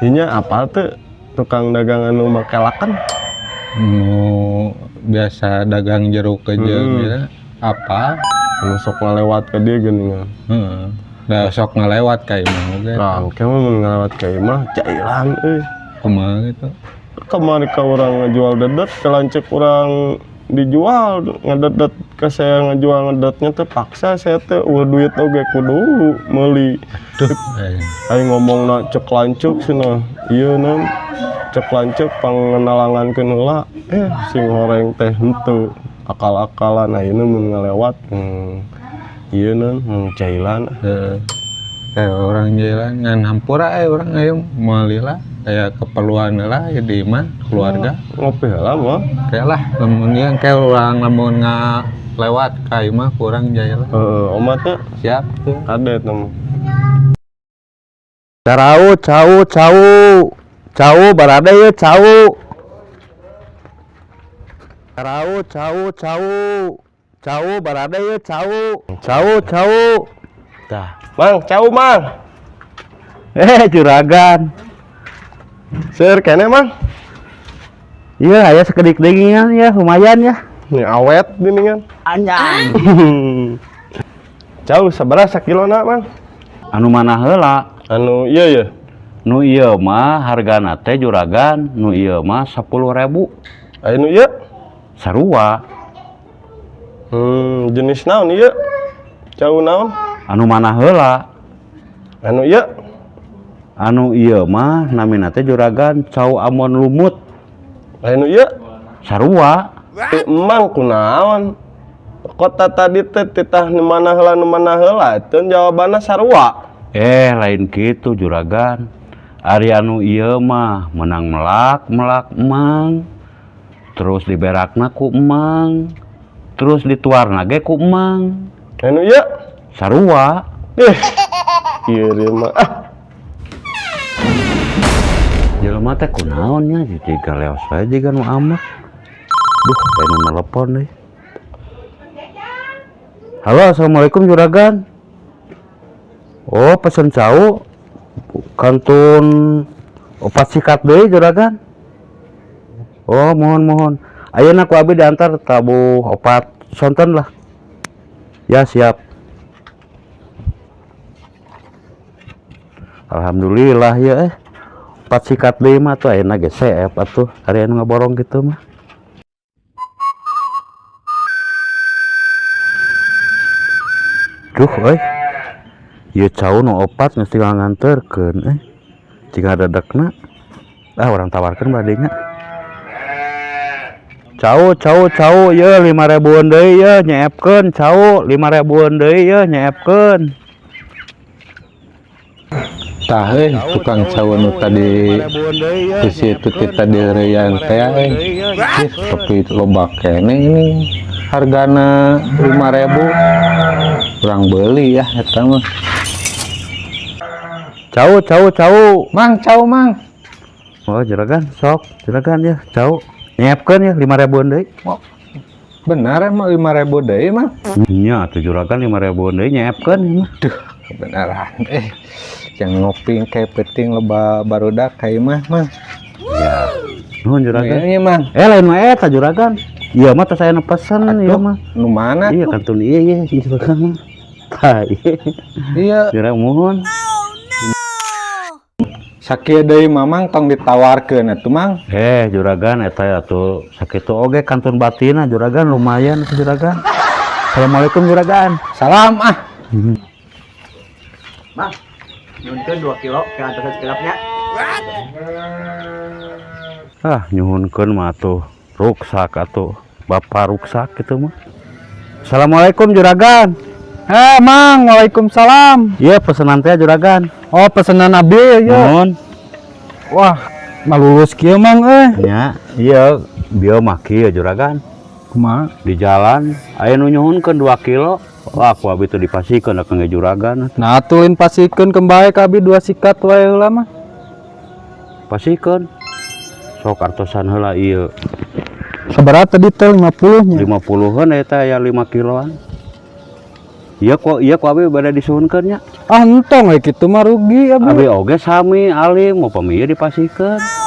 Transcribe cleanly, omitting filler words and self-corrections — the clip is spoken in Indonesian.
Sinya apa tuh tukang dagang anu make laken? Biasa dagang jeruk aja gitu. Apa? Anu sok ngalewat ke dia geuningan. Dah sok ngelewat ka imah oge. Rangke mah mun ngalewat ka imah cailan euy. Kumaha gitu. Kemarin ka urang ngejual dedet, kalancek urang dijual ngededet ke saya ngejual ngedetnya teh paksa saya teh duit oge kudu meuli. Aing ngomongna cek lancuk cenah. Ieu naon? Cek lancuk pangenalangankeun heula. Sing horeng teh henteu. Akal-akalan ayeuna mun ngalewat. Ieu naon cailan. Kayak orang jalan ngan hampura orang ayo meuli lah kayak keperluan lah ya di imah keluarga. Ngopi heula mah. Kayak lah lamun ieu kayak urang lamun lewat ka imah kurang jalan. Oma teh Siap tuh. kade teh. Cau barada ya cau barada ya cau. Tah, Mang, cau Mang. Juragan. Seur kene Mang. Iya, aya sekedik dingingan ya, lumayan ya. Ini awet geuningan. Anjay. Cau sabaraha sakilona Mang? Anu mana heula? Anu ieu ya. Nu ieu mah hargana teh juragan, nu ieu mah 10.000. Anu ieu? Sarua. Jenis naon ieu? Cau naon? Anu mana heula? Anu ieu? Anu ieu mah namina teh juragan cau amon lumut. Anu ieu? Sarua. Emang kunaon? Kota tadi teh titah nu mana heula teu jawabanna sarua. Lain gitu juragan. Ari anu ieu mah menang melak emang. Terus diberakna ku emang. Terus dituarna ge ku emang. Anu ieu? Sarua. Ieu mah. Jelema teh kunaon nya jiga leos wae jiga nu amat. Duh, pengen telepon deh. Halo, assalamualaikum juragan. Oh, pesen cau. Kantun opat sikat deui juragan. Oh, mohon. Ayeuna ku abi diantar tabu opat sonten lah. Ya, siap. Alhamdulillah ya opat sikat deui mah tuh ayeuna ge seep atuh. Ari anu ngaborong kitu mah. Duh, ieu cau nu opat mesti nganterkeun jika dadekna. Orang tawarkeun bade nya. Cau ye 5.000-an deui ye nyeepkeun cau 5.000-an deui ye nyeepkeun. Tah tukang cau nu tadi bisi itu kita direyan teh tapi loba kene ini hargana 5.000 kurang beli ya eta mah. Cau Mang cau mang. Oh juragan sok juragan ya cau nyeepkeun ya 5.000-an deui. Benar emang 5.000 deui mah. Nya atuh juragan 5.000-an deui nyeepkeun mah. Duh kebenaran yang ngopi kayak peting loba barudak kayak mah ya nuhun juragan. Iya mang Lain mah eta juragan. Iya mah teh saya pesen ieu mah. Nu mana iya tuh? kantun iya juragan mah. Tah Iya juragan mohon. Sakieu deui mamang tong ditawarkeun atuh mang. Juragan eta atuh sakitu oge kantun batina juragan lumayan atuh juragan. Assalamualaikum juragan. Salam Mang, nyunkeun 2 kilo ke atas sekilapnya. Nyuhunkeun mah atuh ruksak atuh bapak ruksak gitu mah. Assalamualaikum juragan. Mang, waalaikumsalam. Iya pesanan teh juragan. Oh pesanan abi ya. Mohon. Wah malulus kieu mang Nya iya bieu mah kieu juragan. Kumaha? Di jalan aya nu nyuhunkeun 2 kilo. Wah aku abi teu dipasikeun da kangge juragan. Nah tulin pasikeun kembae ka abi 2 sikat wae heula mah. Pasikeun. Sok artosan heula ieu. Sabaraha tadi teh 50 nya? 50-an eta ya 5 kiloan. iya ku abi bada disuhunkeun nya. Ah entong kitu mah rugi abi. Abi oge sami alim mau pamieu dipasihkeun.